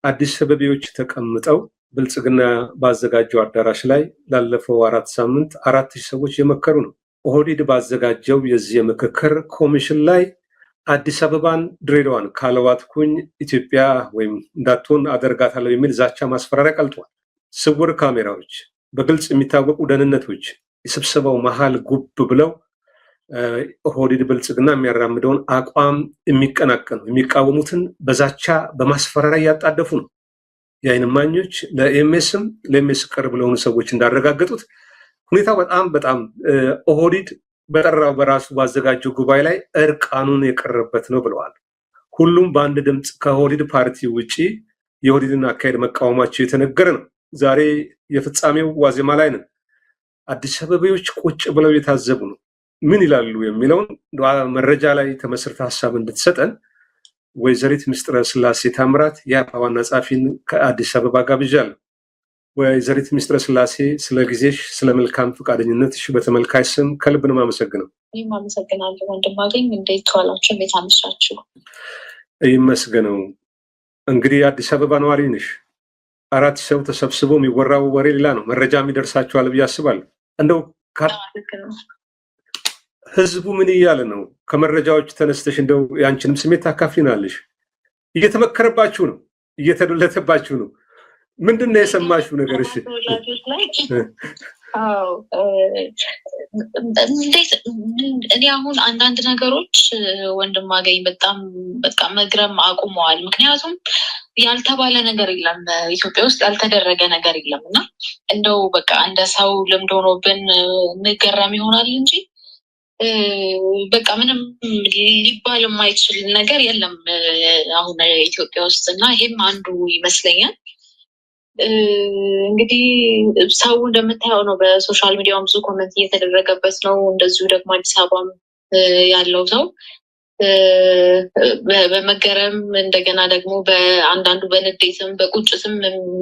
አዲስ አበባዎች ተቀምጠው ብልጽግና ባዘጋጀው አዳራሽ ላይ ላለፈው 4 ሳምንት 4000 ሰዎች የመከሩ ነው። ኦህዴድ ባዘጋጀው የዚህ ምክክር ኮሚሽን ላይ አዲስ አበባን ድሬዳዋን ካለዋትኩኝ ኢትዮጵያ ወይም እንዳትሆን አደርጋታለሁ የሚል ዛቻ ማስፈራሪያ ቀልጧል። ስውር ካሜራዎች፣ በግልጽ የሚታወቁ ደህንነቶች የስብሰባው መሃል ጉብ ብለው ኦህዴድ ብልጽግና የሚያራምደውን አቋም የሚቀናቀኑ የሚቃወሙትን በዛቻ በማስፈራሪያ እያጣደፉ ነው። የዓይን እማኞች ለኤምኤስ ቅርብ ለሆኑ ሰዎች እንዳረጋገጡት ሁኔታው በጣም ኦህዴድ በጠራው በራሱ ባዘጋጀው ጉባኤ ላይ እርቃኑን የቀረበት ነው ብለዋል። ሁሉም በአንድ ድምፅ ከኦህዴድ ፓርቲ ውጪ የኦህዴድን አካሄድ መቃወማቸው የተነገረ ነው። ዛሬ የፍጻሜው ዋዜማ ላይ ነን። አዲስ አበባዎች ቁጭ ብለው የታዘቡ ነው። ምን ይላሉ የሚለውን መረጃ ላይ ተመስርተ ሀሳብ እንድትሰጠን ወይዘሪት ምስጥረ ስላሴ ታምራት የአፓ ዋና ጸሐፊን ከአዲስ አበባ ጋብዣለሁ። ወይዘሪት ምስጥረ ስላሴ ስለ ጊዜሽ፣ ስለ መልካም ፈቃደኝነትሽ በተመልካች ስም ከልብ ነው የማመሰግነው። እኔም አመሰግናለሁ ወንድማገኝ። እንዴት ዋላችሁ? እንዴት አመሻችሁ? ይመስገነው። እንግዲህ አዲስ አበባ ነዋሪ ነሽ። 4 ሰው ተሰብስቦ የሚወራው ወሬ ሌላ ነው። መረጃም ይደርሳችኋል ብዬ አስባለሁ። እንደው ህዝቡ ምን እያለ ነው? ከመረጃዎች ተነስተሽ እንደው ያንቺንም ስሜት ታካፍሊናለሽ። እየተመከረባችሁ ነው፣ እየተደለተባችሁ ነው። ምንድነው የሰማሽው ነገር? እሺ እንዴት እኔ አሁን አንዳንድ ነገሮች ወንድም አገኝ በጣም በቃ መግረም አቁመዋል። ምክንያቱም ያልተባለ ነገር የለም ኢትዮጵያ ውስጥ ያልተደረገ ነገር የለም እና እንደው በቃ እንደ ሰው ልምድ ሆኖብን እንገረም ይሆናል እንጂ በቃ ምንም ሊባል የማይችል ነገር የለም አሁን ኢትዮጵያ ውስጥ እና ይሄም አንዱ ይመስለኛል። እንግዲህ ሰው እንደምታየው ነው። በሶሻል ሚዲያውም ብዙ ኮመንት እየተደረገበት ነው። እንደዚሁ ደግሞ አዲስ አበባም ያለው ሰው በመገረም እንደገና ደግሞ በአንዳንዱ በንዴትም በቁጭትም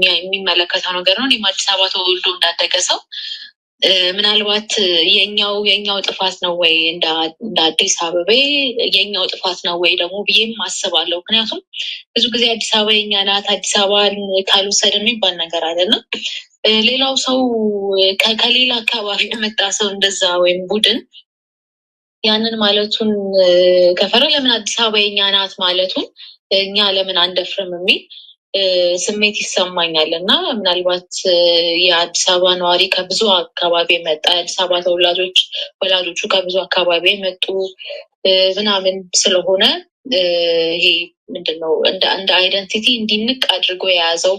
የሚመለከተው ነገር ነው። እኔም አዲስ አበባ ተወልዶ እንዳደገ ሰው ምናልባት የኛው ጥፋት ነው ወይ እንደ አዲስ አበባ የኛው ጥፋት ነው ወይ ደግሞ ብዬም አስባለሁ። ምክንያቱም ብዙ ጊዜ አዲስ አበባ የኛ ናት፣ አዲስ አበባን ካልወሰድን የሚባል ነገር አለና ሌላው ሰው ከሌላ አካባቢ የመጣ ሰው እንደዛ ወይም ቡድን ያንን ማለቱን ከፈረ ለምን አዲስ አበባ የኛ ናት ማለቱን እኛ ለምን አንደፍርም የሚል ስሜት ይሰማኛል እና ምናልባት የአዲስ አበባ ነዋሪ ከብዙ አካባቢ የመጣ የአዲስ አበባ ወላጆቹ ከብዙ አካባቢ የመጡ ምናምን ስለሆነ ይሄ ምንድነው እንደ አይደንቲቲ እንዲንቅ አድርጎ የያዘው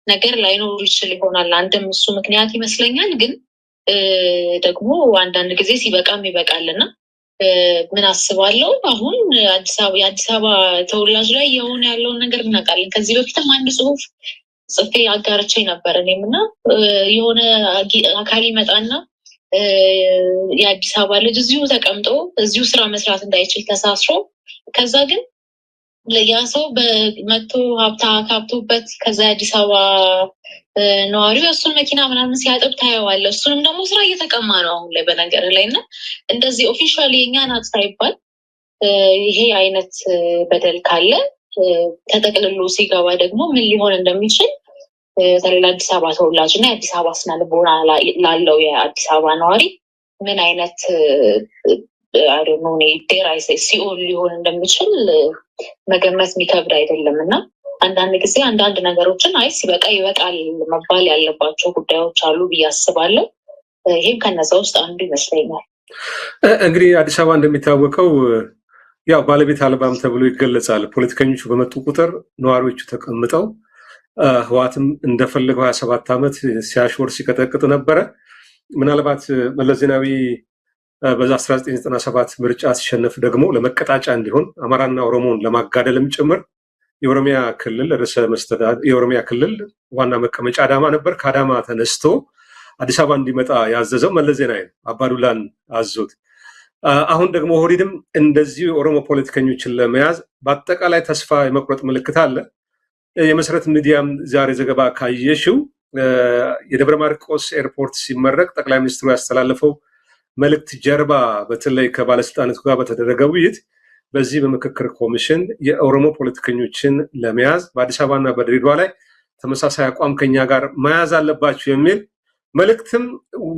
ነገር ላይኖር ይችል ይሆናል። አንድም እሱ ምክንያት ይመስለኛል። ግን ደግሞ አንዳንድ ጊዜ ሲበቃም ይበቃልና ምን አስባለሁ አሁን የአዲስ አበባ ተወላጅ ላይ የሆነ ያለውን ነገር እናውቃለን። ከዚህ በፊትም አንድ ጽሁፍ ጽፌ አጋርቼ ነበር እኔም እና የሆነ አካል ይመጣና የአዲስ አበባ ልጅ እዚሁ ተቀምጦ እዚሁ ስራ መስራት እንዳይችል ተሳስሮ ከዛ ግን ያ ሰው በመቶ ሀብቶበት ከዛ የአዲስ አበባ ነዋሪው እሱን መኪና ምናምን ሲያጥብ ታየዋለህ። እሱንም ደግሞ ስራ እየተቀማ ነው አሁን ላይ በነገር ላይ እና እንደዚህ ኦፊሻሊ የኛ ናት ሳይባል ይሄ አይነት በደል ካለ ተጠቅልሎ ሲገባ ደግሞ ምን ሊሆን እንደሚችል ተሌላ አዲስ አበባ ተወላጅ እና የአዲስ አበባ ስነ ልቦና ላለው የአዲስ አበባ ነዋሪ ምን አይነት ሲኦል ሊሆን እንደሚችል መገመት የሚከብድ አይደለም እና አንዳንድ ጊዜ አንዳንድ ነገሮችን ሲበቃ ይበቃል መባል ያለባቸው ጉዳዮች አሉ ብዬ አስባለሁ። ይህም ከነዛ ውስጥ አንዱ ይመስለኛል። እንግዲህ አዲስ አበባ እንደሚታወቀው ያው ባለቤት አልባም ተብሎ ይገለጻል። ፖለቲከኞቹ በመጡ ቁጥር ነዋሪዎቹ ተቀምጠው ህወሓትም እንደፈለገው 27 ዓመት ሲያሾር ሲቀጠቅጥ ነበረ። ምናልባት መለስ ዜናዊ በ1997 ምርጫ ሲሸነፍ ደግሞ ለመቀጣጫ እንዲሆን አማራና ኦሮሞን ለማጋደልም ጭምር የኦሮሚያ ክልል ርዕሰ መስተዳድር የኦሮሚያ ክልል ዋና መቀመጫ አዳማ ነበር። ከአዳማ ተነስቶ አዲስ አበባ እንዲመጣ ያዘዘው መለስ ዜናዊ ነው፣ አባዱላን አዞት። አሁን ደግሞ ኦህዴድም እንደዚሁ የኦሮሞ ፖለቲከኞችን ለመያዝ በአጠቃላይ ተስፋ የመቁረጥ ምልክት አለ። የመሰረት ሚዲያም ዛሬ ዘገባ ካየሽው የደብረ ማርቆስ ኤርፖርት ሲመረቅ ጠቅላይ ሚኒስትሩ ያስተላለፈው መልእክት ጀርባ በተለይ ከባለስልጣናቱ ጋር በተደረገ ውይይት በዚህ በምክክር ኮሚሽን የኦሮሞ ፖለቲከኞችን ለመያዝ በአዲስ አበባና በድሬዳዋ ላይ ተመሳሳይ አቋም ከኛ ጋር መያዝ አለባቸው የሚል መልእክትም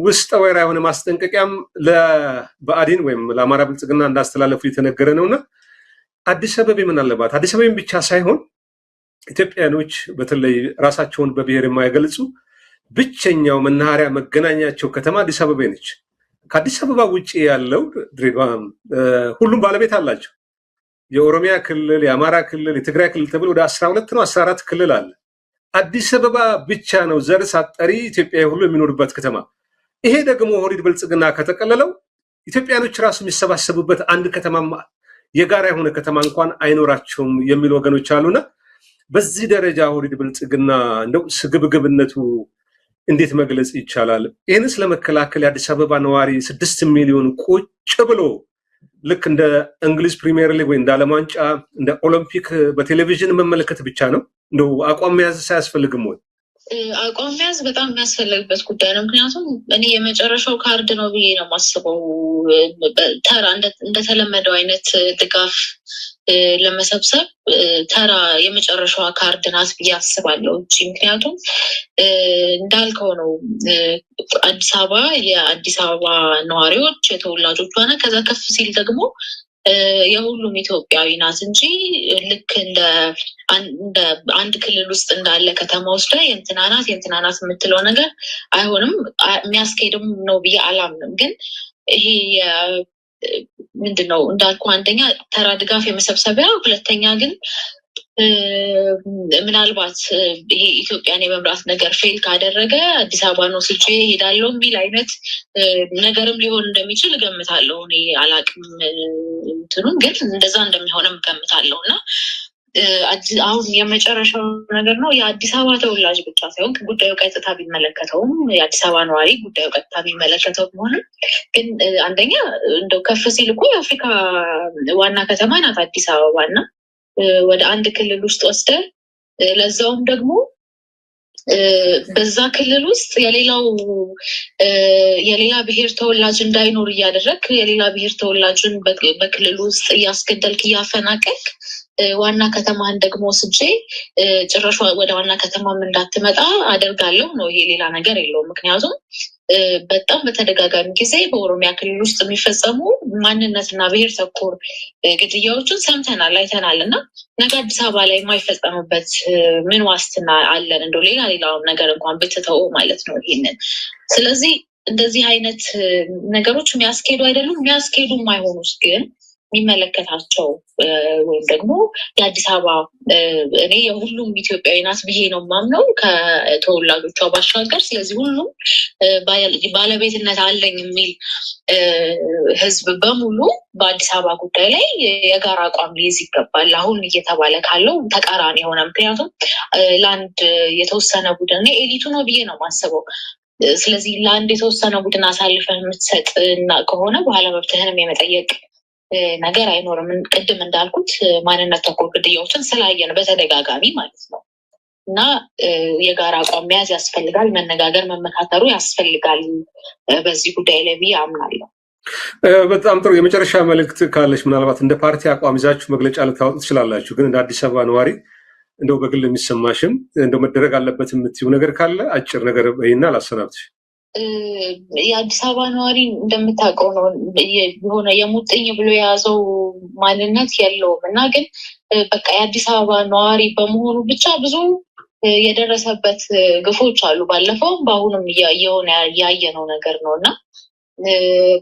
ውስጠ ወይራ የሆነ ማስጠንቀቂያም ለብአዴን ወይም ለአማራ ብልጽግና እንዳስተላለፉ የተነገረ ነውና አዲስ አበባ ምን አለባት? አዲስ አበባ ብቻ ሳይሆን ኢትዮጵያኖች በተለይ ራሳቸውን በብሔር የማይገልጹ ብቸኛው መናኸሪያ መገናኛቸው ከተማ አዲስ አበባ ነች። ከአዲስ አበባ ውጪ ያለው ድሬዳዋ ሁሉም ባለቤት አላቸው። የኦሮሚያ ክልል፣ የአማራ ክልል፣ የትግራይ ክልል ተብሎ ወደ 12 ነው 14 ክልል አለ። አዲስ አበባ ብቻ ነው ዘር ሳጠሪ ኢትዮጵያ ሁሉ የሚኖርበት ከተማ። ይሄ ደግሞ ኦህዴድ ብልጽግና ከተቀለለው ኢትዮጵያኖች ራሱ የሚሰባሰቡበት አንድ ከተማ የጋራ የሆነ ከተማ እንኳን አይኖራቸውም የሚሉ ወገኖች አሉና በዚህ ደረጃ ኦህዴድ ብልጽግና እንደው ስግብግብነቱ እንዴት መግለጽ ይቻላል? ይህንስ ለመከላከል የአዲስ አበባ ነዋሪ 6 ሚሊዮን ቁጭ ብሎ ልክ እንደ እንግሊዝ ፕሪሚየር ሊግ ወይ እንደ ዓለም ዋንጫ እንደ ኦሎምፒክ በቴሌቪዥን መመለከት ብቻ ነው? እንደው አቋም መያዝ ሳያስፈልግም ወይ? አቋም መያዝ በጣም የሚያስፈልግበት ጉዳይ ነው። ምክንያቱም እኔ የመጨረሻው ካርድ ነው ብዬ ነው የማስበው። ተራ እንደተለመደው አይነት ድጋፍ ለመሰብሰብ ተራ የመጨረሻዋ ካርድ ናት ብዬ አስባለሁ እንጂ ምክንያቱም እንዳልከው ነው አዲስ አበባ የአዲስ አበባ ነዋሪዎች የተወላጆቿ ናት። ከዛ ከፍ ሲል ደግሞ የሁሉም ኢትዮጵያዊ ናት እንጂ ልክ እንደ አንድ ክልል ውስጥ እንዳለ ከተማ ውስጥ ላይ የእንትናናት የምትለው ነገር አይሆንም፣ የሚያስኬድም ነው ብዬ አላምንም። ግን ይሄ ምንድነው እንዳልኩ አንደኛ ተራ ድጋፍ የመሰብሰቢያ፣ ሁለተኛ ግን ምናልባት ይሄ ኢትዮጵያን የመምራት ነገር ፌል ካደረገ አዲስ አበባ ነው ስልቼ ሄዳለሁ የሚል አይነት ነገርም ሊሆን እንደሚችል እገምታለሁ። እኔ አላቅም እንትኑም፣ ግን እንደዛ እንደሚሆንም እገምታለሁ። እና አሁን የመጨረሻው ነገር ነው የአዲስ አበባ ተወላጅ ብቻ ሳይሆን ጉዳዩ ቀጥታ ቢመለከተውም የአዲስ አበባ ነዋሪ ጉዳዩ ቀጥታ ቢመለከተው ቢሆንም ግን አንደኛ እንደው ከፍ ሲል እኮ የአፍሪካ ዋና ከተማ ናት አዲስ አበባ እና ወደ አንድ ክልል ውስጥ ወስደ ለዛውም ደግሞ በዛ ክልል ውስጥ የሌላ ብሔር ተወላጅ እንዳይኖር እያደረግ የሌላ ብሔር ተወላጅን በክልል ውስጥ እያስገደልክ እያፈናቀልክ ዋና ከተማን ደግሞ ስጄ ጭራሽ ወደ ዋና ከተማም እንዳትመጣ አደርጋለሁ ነው። ይሄ ሌላ ነገር የለውም። ምክንያቱም በጣም በተደጋጋሚ ጊዜ በኦሮሚያ ክልል ውስጥ የሚፈጸሙ ማንነትና ብሔር ተኮር ግድያዎችን ሰምተናል፣ አይተናል እና ነገ አዲስ አበባ ላይ የማይፈጸሙበት ምን ዋስትና አለን? እንደው ሌላውን ነገር እንኳን ብትተው ማለት ነው ይሄንን። ስለዚህ እንደዚህ አይነት ነገሮች የሚያስኬዱ አይደሉም። የሚያስኬዱ የማይሆኑት ግን የሚመለከታቸው ወይም ደግሞ የአዲስ አበባ እኔ የሁሉም ኢትዮጵያዊ ናት ብዬ ነው የማምነው ከተወላጆቿ ባሻገር። ስለዚህ ሁሉም ባለቤትነት አለኝ የሚል ሕዝብ በሙሉ በአዲስ አበባ ጉዳይ ላይ የጋራ አቋም ሊይዝ ይገባል። አሁን እየተባለ ካለው ተቃራኒ የሆነ ምክንያቱም ለአንድ የተወሰነ ቡድን እኔ ኤሊቱ ነው ብዬ ነው የማስበው። ስለዚህ ለአንድ የተወሰነ ቡድን አሳልፈን የምትሰጥ ከሆነ በኋላ መብትህንም የመጠየቅ ነገር አይኖርም። ቅድም እንዳልኩት ማንነት ተኮር ግድያዎችን ስላየን በተደጋጋሚ ማለት ነው እና የጋራ አቋም መያዝ ያስፈልጋል። መነጋገር መመካከሩ ያስፈልጋል በዚህ ጉዳይ ላይ ብዬ አምናለሁ። በጣም ጥሩ። የመጨረሻ መልእክት ካለች ምናልባት እንደ ፓርቲ አቋም ይዛችሁ መግለጫ ልታወጡ ትችላላችሁ። ግን እንደ አዲስ አበባ ነዋሪ እንደው በግል የሚሰማሽም እንደው መደረግ አለበት የምትይው ነገር ካለ አጭር ነገር በይና ላሰናብትሽ። የአዲስ አበባ ነዋሪ እንደምታውቀው ነው የሆነ የሙጥኝ ብሎ የያዘው ማንነት የለውም እና ግን በቃ የአዲስ አበባ ነዋሪ በመሆኑ ብቻ ብዙ የደረሰበት ግፎች አሉ። ባለፈውም በአሁኑም እየሆነ ያየነው ነገር ነው እና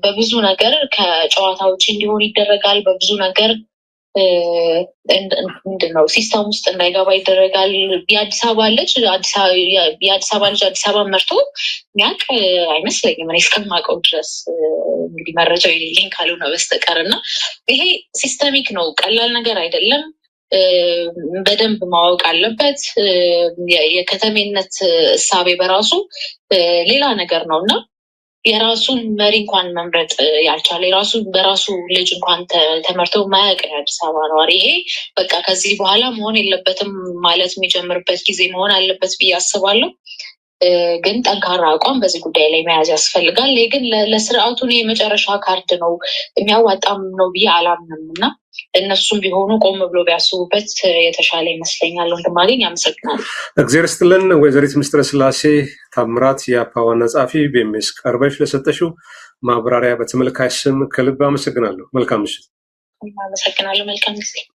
በብዙ ነገር ከጨዋታ ውጭ እንዲሆን ይደረጋል። በብዙ ነገር ምንድነው ሲስተም ውስጥ እንዳይገባ ይደረጋል። የአዲስ አበባ ልጅ አዲስ አበባ መርቶ ሚያውቅ አይመስለኝም እኔ እስከማውቀው ድረስ እንግዲህ መረጃው የሌለኝ ካልሆነ በስተቀር እና ይሄ ሲስተሚክ ነው፣ ቀላል ነገር አይደለም። በደንብ ማወቅ አለበት። የከተሜነት እሳቤ በራሱ ሌላ ነገር ነው እና የራሱን መሪ እንኳን መምረጥ ያልቻለ በራሱ ልጅ እንኳን ተመርተው ማያውቅ የአዲስ አበባ ነዋሪ ይሄ በቃ ከዚህ በኋላ መሆን የለበትም ማለት የሚጀምርበት ጊዜ መሆን አለበት ብዬ አስባለሁ። ግን ጠንካራ አቋም በዚህ ጉዳይ ላይ መያዝ ያስፈልጋል። ይህ ግን ለስርዓቱ የመጨረሻ ካርድ ነው የሚያዋጣም ነው ብዬ አላምንም እና እነሱም ቢሆኑ ቆም ብሎ ቢያስቡበት የተሻለ ይመስለኛል። ወንድማገኝ አመሰግናለሁ። እግዚአብሔር ይስጥልን። ወይዘሪት ምስጢረ ስላሴ ታምራት የአፓ ዋና ጸሐፊ በኤምኤስ ቀርበሽ ለሰጠሽው ማብራሪያ በተመልካች ስም ከልብ አመሰግናለሁ። መልካም ምሽት። አመሰግናለሁ። መልካም ጊዜ